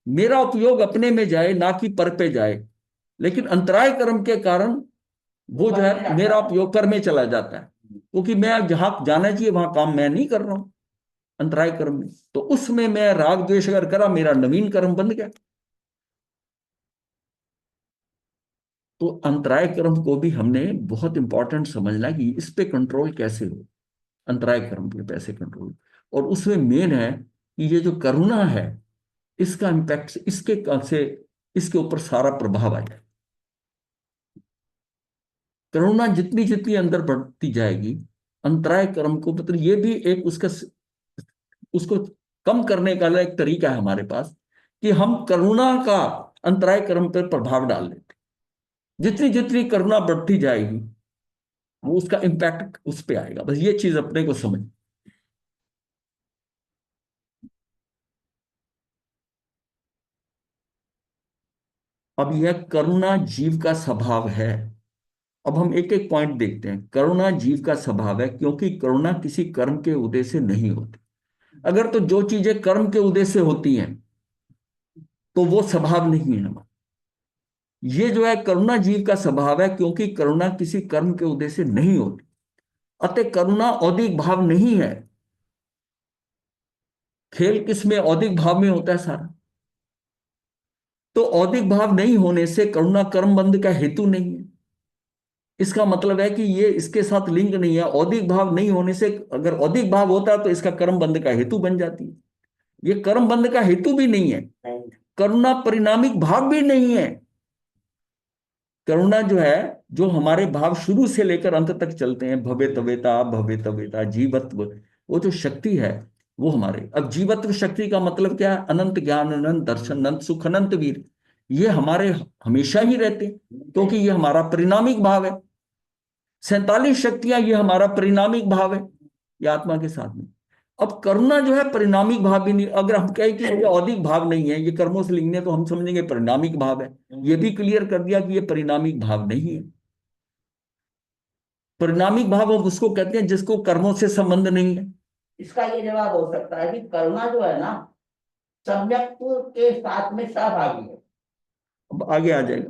मेरा उपयोग अपने में जाए ना कि पर पे जाए। लेकिन अंतराय कर्म के कारण वो जो है मेरा उपयोग पर में चला जाता है, क्योंकि मैं जहां जाना चाहिए वहां काम मैं नहीं कर रहा हूं अंतराय कर्म में, तो उसमें मैं राग द्वेष अगर करा, मेरा नवीन कर्म बंध गया। तो अंतराय कर्म को भी हमने बहुत इंपॉर्टेंट समझना कि इस पे कंट्रोल कैसे हो, अंतराय कर्म पे कैसे कंट्रोल। और उसमें मेन है कि ये जो करुणा है, इसका इंपैक्ट इसके ऊपर सारा प्रभाव आएगा। करुणा जितनी जितनी अंदर बढ़ती जाएगी, अंतराय कर्म को, मतलब ये भी एक उसको कम करने का एक तरीका है हमारे पास, कि हम करुणा का अंतराय कर्म पर प्रभाव डाल देते। जितनी जितनी करुणा बढ़ती जाएगी, वो उसका इंपैक्ट उस पर आएगा। बस ये चीज अपने को समझ। अब यह करुणा जीव का स्वभाव है। अब हम एक एक पॉइंट देखते हैं। करुणा जीव का स्वभाव है, क्योंकि करुणा किसी कर्म के उदय से नहीं होती। अगर तो जो चीजें कर्म के उदय से होती हैं तो वो स्वभाव नहीं है हमारा। ये जो है करुणा जीव का स्वभाव है, क्योंकि करुणा किसी कर्म के उदय से नहीं होती। अतः करुणा औदिक भाव नहीं है, खेल किस में, औदिक भाव में होता है सारा। तो औदिक भाव नहीं होने से करुणा कर्म बंध का हेतु नहीं है। इसका मतलब है कि ये इसके साथ लिंक नहीं है। औदिक भाव नहीं होने से, अगर औदिक भाव होता तो इसका कर्म बंध का हेतु बन जाती है। ये कर्म बंध का हेतु भी नहीं है, करुणा परिणामिक भाव भी नहीं है। करुणा जो है, जो हमारे भाव शुरू से लेकर अंत तक चलते हैं, भवे तवेता जीवत्व, वो जो शक्ति है वो हमारे, अब जीवत्व शक्ति का मतलब क्या है? अनंत ज्ञान, अनंत दर्शन, अनंत सुख, अनंत वीर, ये हमारे हमेशा ही रहते हैं, क्योंकि ये हमारा परिणामिक भाव है। 47 शक्तियां, ये हमारा परिणामिक भाव है, ये आत्मा के साथ में। अब करुणा जो है परिणामिक भाव भी नहीं। अगर हम कहें कि ये औदिक भाव नहीं है, ये कर्मों से लिंक है, तो हम समझेंगे परिणामिक भाव है। ये भी क्लियर कर दिया कि ये परिणामिक भाव नहीं है। परिणामिक भाव हम उसको कहते हैं जिसको कर्मों से संबंध नहीं है। इसका ये जवाब हो सकता है कि करुणा जो है ना, सम्यक के साथ में सहभागी है। अब आगे आ जाएगा।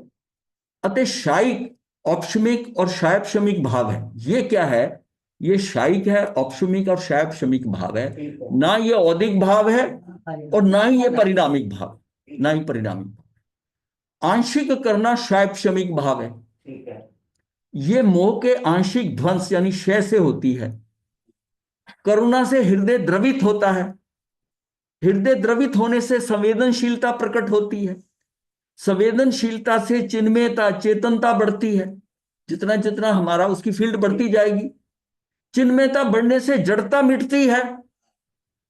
अतः शायिक, औपशमिक और शायपशमिक भाव है। ये क्या है? ये शायिक है, औपशमिक और शायपशमिक भाव है। ठीक है। ना ये औदिक भाव है और ना ही ये परिणामिक भाव, ना ही परिणामिक भाव। आंशिक करना शायपशमिक भाव है। ठीक है। ये मोह के आंशिक ध्वंस यानी क्षय से होती है। करुणा से हृदय द्रवित होता है। हृदय द्रवित होने से संवेदनशीलता प्रकट होती है। संवेदनशीलता से चिन्मयता, चेतनता बढ़ती है। जितना जितना हमारा उसकी फील्ड बढ़ती जाएगी, चिन्मयता बढ़ने से जड़ता मिटती है।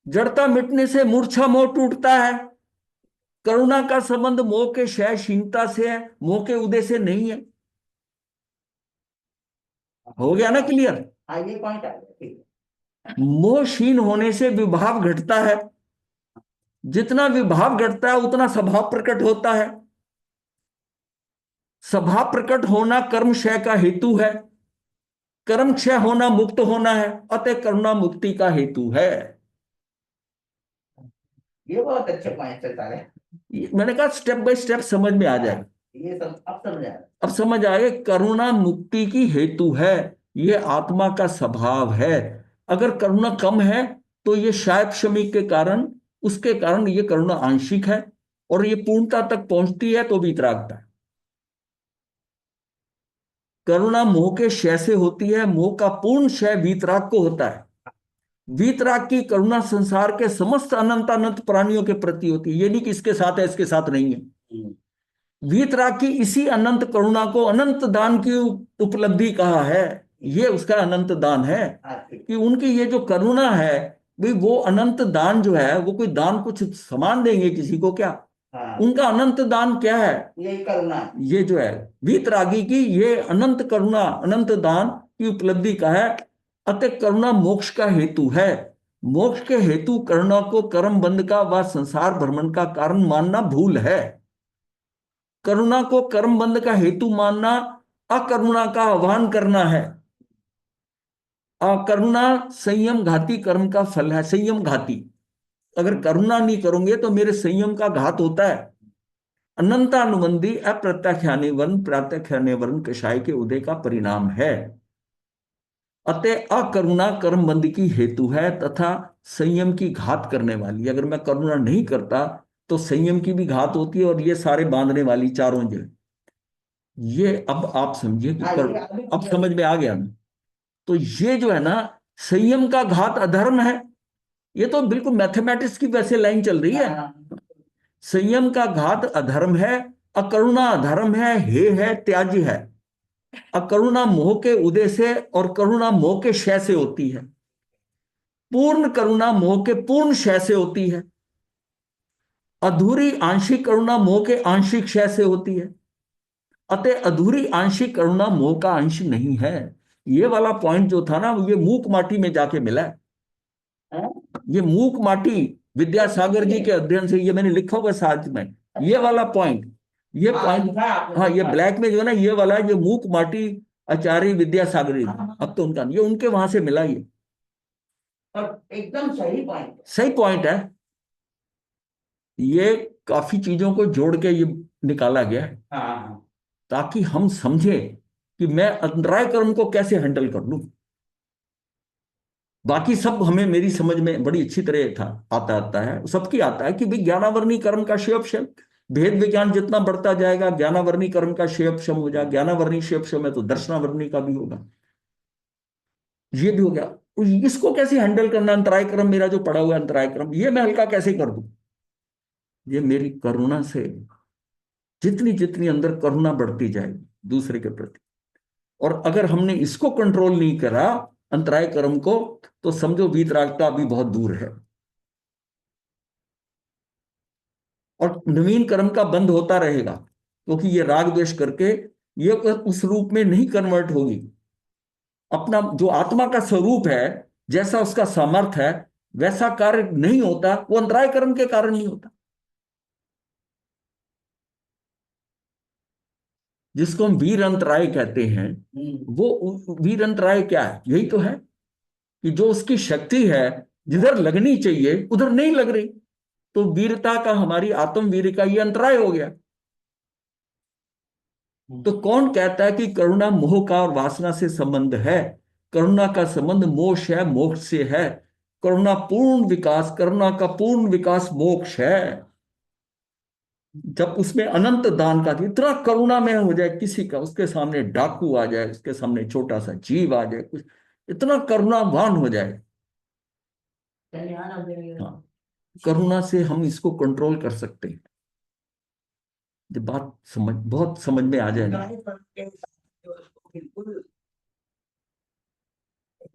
जड़ता मिटने से मूर्छा मोह टूटता है। करुणा का संबंध मोह के क्षयशीलता से है, मोह के उदय से नहीं है। हो गया ना क्लियर? हाँ, ये पॉइंट आ गया। ठीक है। मोहशीन होने से विभाव घटता है। जितना विभाव घटता है उतना स्वभाव प्रकट होता है। स्वभाव प्रकट होना कर्म क्षय का हेतु है। कर्म क्षय होना मुक्त होना है, अतः करुणा मुक्ति का हेतु है। ये बहुत अच्छे पॉइंट से सारे। मैंने कहा स्टेप बाय स्टेप समझ में आ जाएगा। ये सब अब समझ आया। अब समझ आए, करुणा मुक्ति की हेतु है, ये आत्मा का स्वभाव है। अगर करुणा कम है तो ये शायद शमी के कारण, उसके कारण ये करुणा आंशिक है, और ये पूर्णता तक पहुंचती है तो वीतरागता है। करुणा मोह के क्षय से होती है, मोह का पूर्ण क्षय वीतराग को होता है। वीतराग की करुणा संसार के समस्त अनंत अनंत प्राणियों के प्रति होती है। ये नहीं कि इसके साथ है इसके साथ नहीं है। वीतराग की इसी अनंत करुणा को अनंत दान की उपलब्धि कहा है। ये उसका अनंत दान है कि उनकी ये जो करुणा है भाई, वो अनंत दान जो है, वो कोई दान कुछ सामान देंगे किसी को क्या? हाँ, उनका अनंत दान क्या है? यही करुणा है। ये जो है वीतरागी की ये अनंत करुणा, अनंत दान की उपलब्धि का है। अतः करुणा मोक्ष का हेतु है। मोक्ष के हेतु करुणा को कर्म बंध का व संसार भ्रमण का कारण मानना भूल है। करुणा को कर्म बंध का हेतु मानना अकरुणा का आह्वान करना है। अकरुणा संयम घाती कर्म का फल है। संयम घाती, अगर करुणा नहीं करोगे तो मेरे संयम का घात होता है। अनंतानुबंधी अप्रत्याख्याने वर्ण प्रत्याख्याने वर्ण कषाय के उदय का परिणाम है। अतः अकरुणा कर्म बंध की हेतु है तथा संयम की घात करने वाली। अगर मैं करुणा नहीं करता तो संयम की भी घात होती है, और ये सारे बांधने वाली चारों जो ये, अब आप समझिए कि अब समझ में आ गया ना? तो ये जो है ना, संयम का घात अधर्म है। ये तो बिल्कुल मैथमेटिक्स की वैसे लाइन चल रही है। संयम का घात अधर्म है, अकरुणा अधर्म है, हे त्याज्य है। अकरुणा मोह के उदय से और करुणा मोह के क्षय से होती है। पूर्ण करुणा मोह के पूर्ण क्षय से होती है। अधूरी आंशिक करुणा मोह के आंशिक क्षय से होती है। अतः अधूरी आंशिक करुणा मोह का अंश नहीं है। ये वाला पॉइंट जो था ना, ये मूक माटी में जाके मिला है। ये मूक माटी विद्यासागर जी के अध्ययन से, ये मैंने लिखा हुआ साथ में, ये वाला पॉइंट, ये पॉइंट, हाँ ये ब्लैक में जो है ना, ये वाला, ये मूक माटी आचार्य विद्यासागर जी, अब तो उनका, ये उनके वहां से मिला। ये और एकदम सही पॉइंट, सही पॉइंट है। ये काफी चीजों को जोड़ के ये निकाला गया है, हाँ, ताकि हम समझे कि मैं अंतराय कर्म को कैसे हैंडल कर लूं। बाकी सब हमें, मेरी समझ में बड़ी अच्छी तरह था, आता है, सबकी आता है कि भाई ज्ञानावर्णी कर्म का शेप शम, भेद विज्ञान जितना बढ़ता जाएगा ज्ञानावर्णी कर्म का शेप शम हो जाए, ज्ञानावर्णी शेप शम है तो दर्शनावर्णी का भी होगा, ये भी हो गया। तो इसको कैसे हैंडल करना, अंतराय क्रम मेरा जो पड़ा हुआ है अंतराय क्रम, ये मैं हल्का कैसे कर दूं? ये मेरी करुणा से, जितनी जितनी अंदर करुणा बढ़ती जाएगी दूसरे के प्रति, और अगर हमने इसको कंट्रोल नहीं करा अंतराय कर्म को, तो समझो वीतरागता अभी बहुत दूर है, और नवीन कर्म का बंध होता रहेगा, क्योंकि ये राग द्वेष करके ये उस रूप में नहीं कन्वर्ट होगी। अपना जो आत्मा का स्वरूप है, जैसा उसका सामर्थ्य है, वैसा कार्य नहीं होता, वो अंतराय कर्म के कारण नहीं होता। जिसको हम वीर अंतराय कहते हैं, वो वीर अंतराय क्या है? यही तो है कि जो उसकी शक्ति है जिधर लगनी चाहिए उधर नहीं लग रही, तो वीरता का, हमारी आत्म वीर का ये अंतराय हो गया। तो कौन कहता है कि करुणा मोह का और वासना से संबंध है? करुणा का संबंध मोक्ष है, मोक्ष से है। करुणा पूर्ण विकास, करुणा का पूर्ण विकास मोक्ष है। जब उसमें अनंत दान का, इतना करुणा में हो जाए किसी का, उसके सामने डाकू आ जाए, उसके सामने छोटा सा जीव आ जाए, कुछ इतना करुणावान हो जाए, हाँ, करुणा से हम इसको कंट्रोल कर सकते हैं। जब बात बहुत समझ में आ जाए ना, बिल्कुल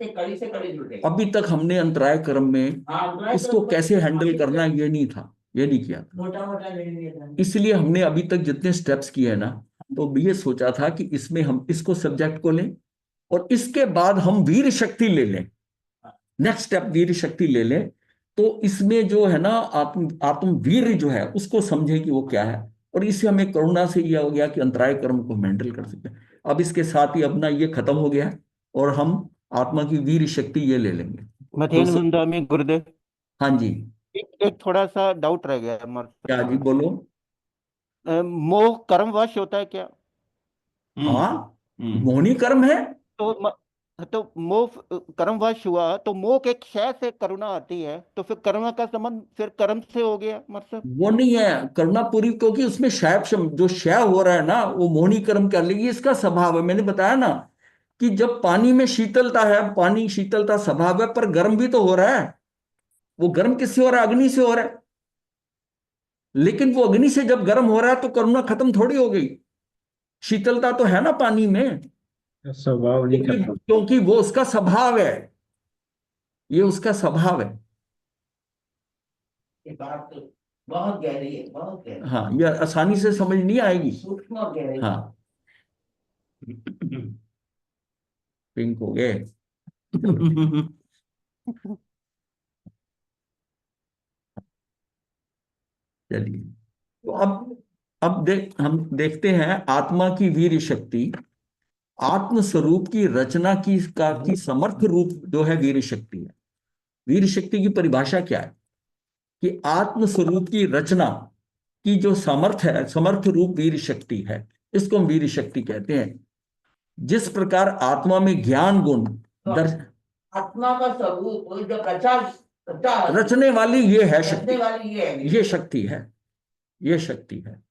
कड़ी से कड़ी जुड़े। अभी तक हमने अंतराय कर्म में इसको कैसे हैंडल करना है ये नहीं था, ये नहीं किया था। मोटा मोटा ले लिया था। इसलिए हमने अभी तक जितने स्टेप्स किए हैं ना, तो ये सोचा था कि इसमें हम इसको सब्जेक्ट को लें, और इसके बाद हम वीर शक्ति ले लें, नेक्स्ट स्टेप वीर शक्ति ले लें। तो इसमें जो है ना, आत्म वीर जो है उसको समझें कि वो क्या है, और इससे हमें करुणा से यह हो गया कि अंतराय कर्म को हैंडल कर सकते हैं। अब इसके साथ ही अपना ये खत्म हो गया है, और हम आत्मा की वीर शक्ति ये ले लेंगे। मथेन तो वृंदामी गुरुदेव, हाँ जी, एक थोड़ा सा डाउट रह गया हमारे क्या जी, सामने। बोलो। मोह कर्मवश होता है क्या? हाँ, मोहनी कर्म है। तो तो मोह कर्मवश हुआ तो मोह के क्षय से करुणा आती है, तो फिर करुणा का संबंध फिर कर्म से हो गया मतलब। वो नहीं है करुणा पूरी, क्योंकि उसमें जो क्षय हो रहा है ना, वो मोहनी कर्म कर लेगी, इसका स्वभाव है। मैंने बताया ना कि जब पानी में शीतलता है, पानी शीतलता स्वभाव है, पर गर्म भी तो हो रहा है। वो गर्म किससे हो रहा है? अग्नि से हो रहा है। लेकिन वो अग्नि से जब गर्म हो रहा है तो करुणा खत्म थोड़ी हो गई, शीतलता तो है ना पानी में, स्वभाव नहीं करता। क्योंकि वो उसका स्वभाव है, ये उसका स्वभाव है। ये बात तो बहुत गहरी है, बहुत गहरी। हाँ, ये आसानी से समझ नहीं आएगी। सूक्ष्म और गहरी। हाँ, पिंक हो गए। चलिए, तो अब हम देखते हैं आत्मा की वीर शक्ति, आत्म स्वरूप की रचना की समर्थ रूप जो है वीर शक्ति है। वीर शक्ति की परिभाषा क्या है? कि आत्म स्वरूप की रचना की जो सामर्थ्य है, समर्थ रूप वीर शक्ति है, इसको हम वीर शक्ति कहते हैं। जिस प्रकार आत्मा में ज्ञान गुण आत्मा का स्वरूप जो रचने वाली ये है रचने शक्ति, वाली ये शक्ति है, ये शक्ति है।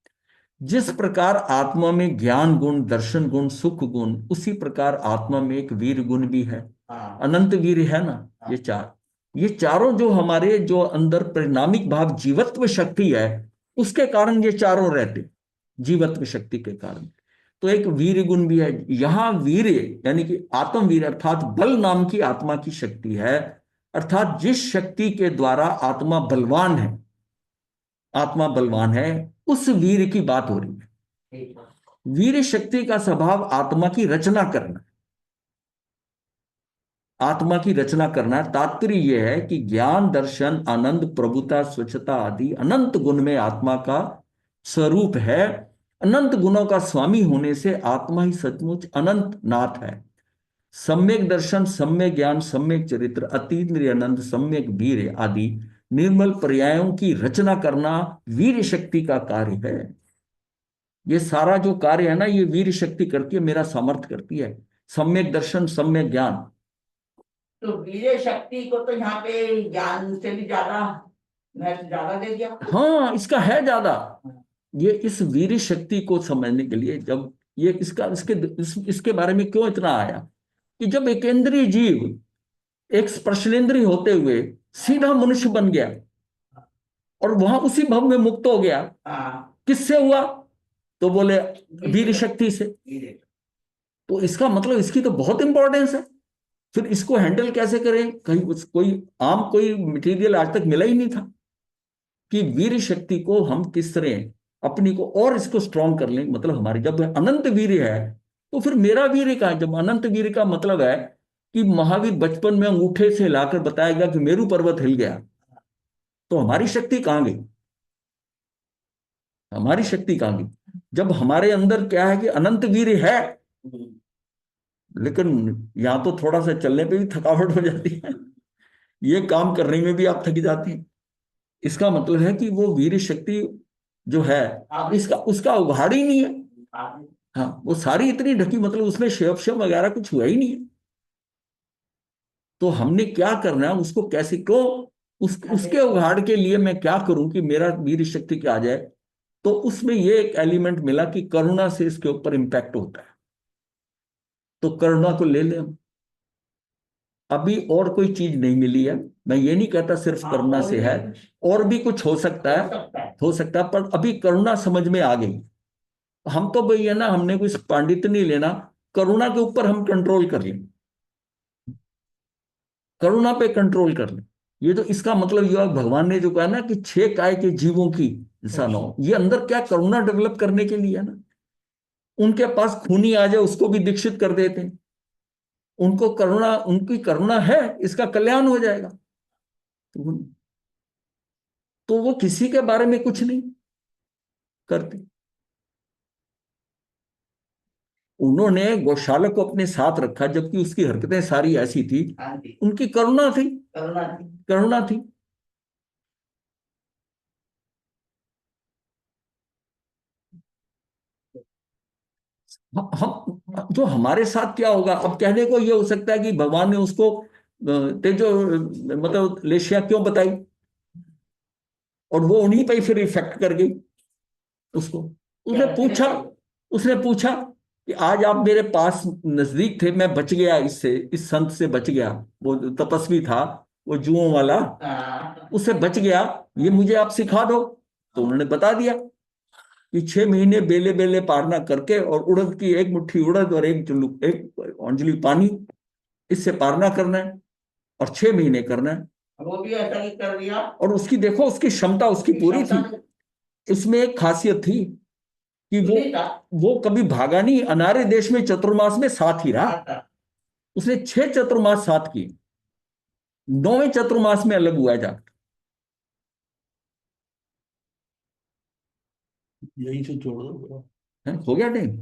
जिस प्रकार आत्मा में ज्ञान गुण, दर्शन गुण, सुख गुण, उसी प्रकार आत्मा में एक वीर गुण भी है। हाँ। अनंत वीर है ना, ये चारों जो हमारे जो अंदर परिणामिक भाव जीवत्व शक्ति है, उसके कारण ये चारों रहते, जीवत्व शक्ति के कारण। तो एक वीर गुण भी है यहां। वीर यानी कि आत्मवीर अर्थात बल नाम की आत्मा की शक्ति है, अर्थात जिस शक्ति के द्वारा आत्मा बलवान है, आत्मा बलवान है, उस वीर की बात हो रही है। वीर शक्ति का स्वभाव आत्मा की रचना करना, आत्मा की रचना करना। तात्पर्य यह है कि ज्ञान, दर्शन, आनंद, प्रभुता, स्वच्छता आदि अनंत गुण में आत्मा का स्वरूप है। अनंत गुणों का स्वामी होने से आत्मा ही सचमुच अनंत नाथ है। सम्यक दर्शन, सम्यक ज्ञान, सम्यक चरित्र, अतीन्द्रिय आनंद, सम्यक वीर आदि निर्मल पर्यायों की रचना करना वीर शक्ति का कार्य है। ये सारा जो कार्य है ना, ये वीर शक्ति करती है, मेरा सामर्थ्य करती है। सम्यक दर्शन, सम्यक ज्ञान, तो वीर्य शक्ति को तो यहाँ पे ज्ञान से भी ज्यादा महत्व ज्यादा दे दिया। हाँ, इसका है ज्यादा। ये इस वीर शक्ति को समझने के लिए जब ये इसके बारे में क्यों इतना आया कि जब एक इंद्रिय जीव एक स्पर्शेंद्रिय होते हुए सीधा मनुष्य बन गया और वहां उसी भव में मुक्त हो गया, हाँ, किससे हुआ? तो बोले वीर शक्ति से। वीर्य। तो इसका मतलब इसकी तो बहुत इंपॉर्टेंस है। फिर इसको हैंडल कैसे करें? कहीं कोई मटेरियल आज तक मिला ही नहीं था कि वीर शक्ति को हम किस तरह अपनी को और इसको स्ट्रॉन्ग कर लें। मतलब हमारी जब अनंत वीर है तो फिर मेरा वीर का, जब अनंत वीर का मतलब है कि महावीर बचपन में अंगूठे से हिलाकर बताया गया कि मेरू पर्वत हिल गया, तो हमारी शक्ति कहां गई? हमारी शक्ति कहां गई? जब हमारे अंदर क्या है कि अनंत वीर है, लेकिन यहां तो थोड़ा सा चलने पे भी थकावट हो जाती है, ये काम करने में भी आप थक जाती हैं। इसका मतलब है कि वो वीर शक्ति जो है उसका उघाड़ ही नहीं है। हाँ, वो सारी इतनी ढकी, मतलब उसमें शेव वगैरह कुछ हुआ ही नहीं है। तो हमने क्या करना है, उसको कैसे क्यों उसके उघाड़ के लिए मैं क्या करूं कि मेरा वीर शक्ति क्या आ जाए? तो उसमें ये एक एलिमेंट मिला कि करुणा से इसके ऊपर इंपैक्ट होता है। तो करुणा को ले लें हम। अभी और कोई चीज नहीं मिली है, मैं ये नहीं कहता सिर्फ करुणा से है, और भी कुछ हो सकता है, पर अभी करुणा समझ में आ गई। हम तो भाई है ना, हमने कोई पांडित्य नहीं लेना, करुणा के ऊपर हम कंट्रोल कर लें, करुणा पे कंट्रोल कर लें। ये तो इसका मतलब ये भगवान ने जो कहा ना कि 6 काय के जीवों की इंसानों, ये अंदर क्या करुणा डेवलप करने के लिए है ना। उनके पास खूनी आ जाए उसको भी दीक्षित कर देते हैं, उनको करुणा, उनकी करुणा है, इसका कल्याण हो जाएगा। तो वो किसी के बारे में कुछ नहीं करते। उन्होंने गौशाला को अपने साथ रखा जबकि उसकी हरकतें सारी ऐसी थी, उनकी करुणा थी, करुणा थी। हम जो हमारे साथ क्या होगा, अब कहने को ये हो सकता है कि भगवान ने उसको तेजो मतलब लेशिया क्यों बताई, और वो उन्हीं पर फिर इफेक्ट कर गई उसको। उसने पूछा कि आज आप मेरे पास नजदीक थे, मैं बच गया, इस संत से बच गया, वो तपस्वी था, वो जुओं वाला, उससे बच गया, ये मुझे आप सिखा दो। तो उन्होंने बता दिया कि 6 महीने बेले बेले पारना करके और उड़द की एक मुट्ठी उड़द और एक अंजलि पानी, इससे पारना करना है और 6 महीने करना है। वो भी ऐसा ही कर दिया। और उसकी देखो, उसकी क्षमता उसकी पूरी थी। इसमें एक खासियत थी कि वो कभी भागा नहीं, अनारे देश में चतुर्मास में साथ ही रहा। उसने 6 चतुर्मास साथ किए, 9वें चतुर्मास में अलग हुआ जाकर। यही से छोड़ दो, हो गया टाइम।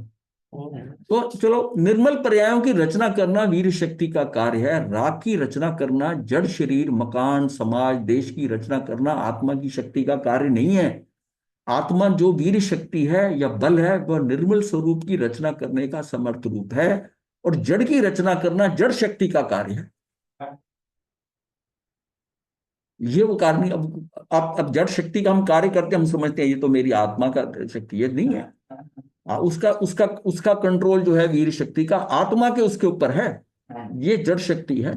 तो चलो, निर्मल पर्यायों की रचना करना वीर शक्ति का कार्य है। राग की रचना करना, जड़ शरीर, मकान, समाज, देश की रचना करना आत्मा की शक्ति का कार्य नहीं है। आत्मा जो वीर शक्ति है या बल है, वह निर्मल स्वरूप की रचना करने का समर्थ रूप है, और जड़ की रचना करना जड़ शक्ति का कार्य है। ये वो कार्य नहीं। अब जड़ शक्ति का हम कार्य करते हम समझते हैं ये तो मेरी आत्मा का शक्ति, ये नहीं है। उसका उसका उसका कंट्रोल जो है वीर शक्ति का, आत्मा के उसके ऊपर है, ये जड़ शक्ति है।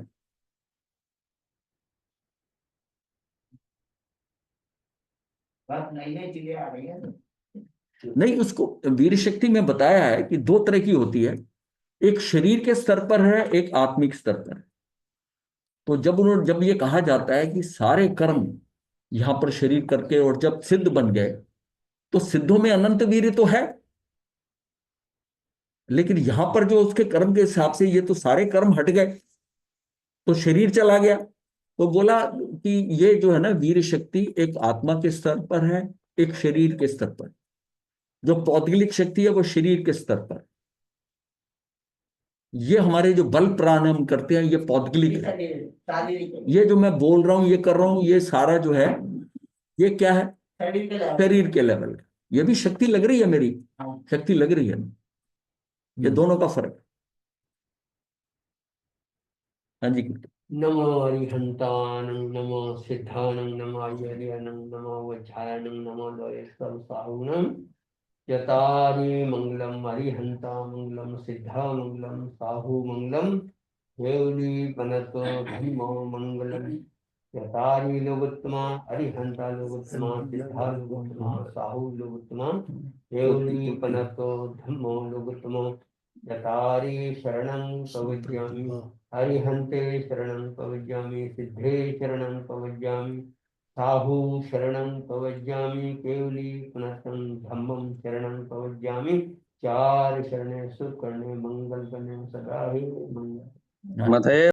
नई नई चीजें आ रही है। नहीं, उसको वीर शक्ति में बताया है कि 2 तरह की होती है, एक शरीर के स्तर पर है, एक आत्मिक स्तर पर है। तो जब ये कहा जाता है कि सारे कर्म यहां पर शरीर करके और जब सिद्ध बन गए, तो सिद्धों में अनंत वीर तो है, लेकिन यहां पर जो उसके कर्म के हिसाब से ये तो सारे कर्म हट गए, तो शरीर चला गया। तो बोला कि ये जो है ना वीर शक्ति, एक आत्मा के स्तर पर है, एक शरीर के स्तर पर। जो पौद्गलिक शक्ति है वो शरीर के स्तर पर। ये हमारे जो बल प्राण हम करते हैं ये पौद्गलिक है। ये जो मैं बोल रहा हूं, ये कर रहा हूं, ये सारा जो है ये क्या है? शरीर के लेवल का। ये भी शक्ति लग रही है, मेरी शक्ति लग रही है। ये दोनों का फर्क। हाँ जी। नमो अरिहंतानं नमो सिद्धानं नमो आचार्यानं नमो वज्रायनं नमो लोकेश्वर साहुनं यतारि मंगलम अरिहंता मंगलम सिद्धा मंगलम साहु मंगलम देवली पनतो धम्मो मंगलम यतारि लोकोत्तमा अरिहंता लोकोत्तमा सिद्धा लोकोत्तमा साहु लोकोत्तमा देवली पनतो धम्मो लोकोत्तमा यतारि शरणं प्रवज्यामि अरिहन्ते शरणं प्रवज्यामि सिद्धे शरणं प्रवज्यामि साहु शरणं प्रवज्यामि केवली पुनः धम्मं शरणं प्रवज्यामि चार शरणे सुख करने मंगल करने सदा ही मंगल मते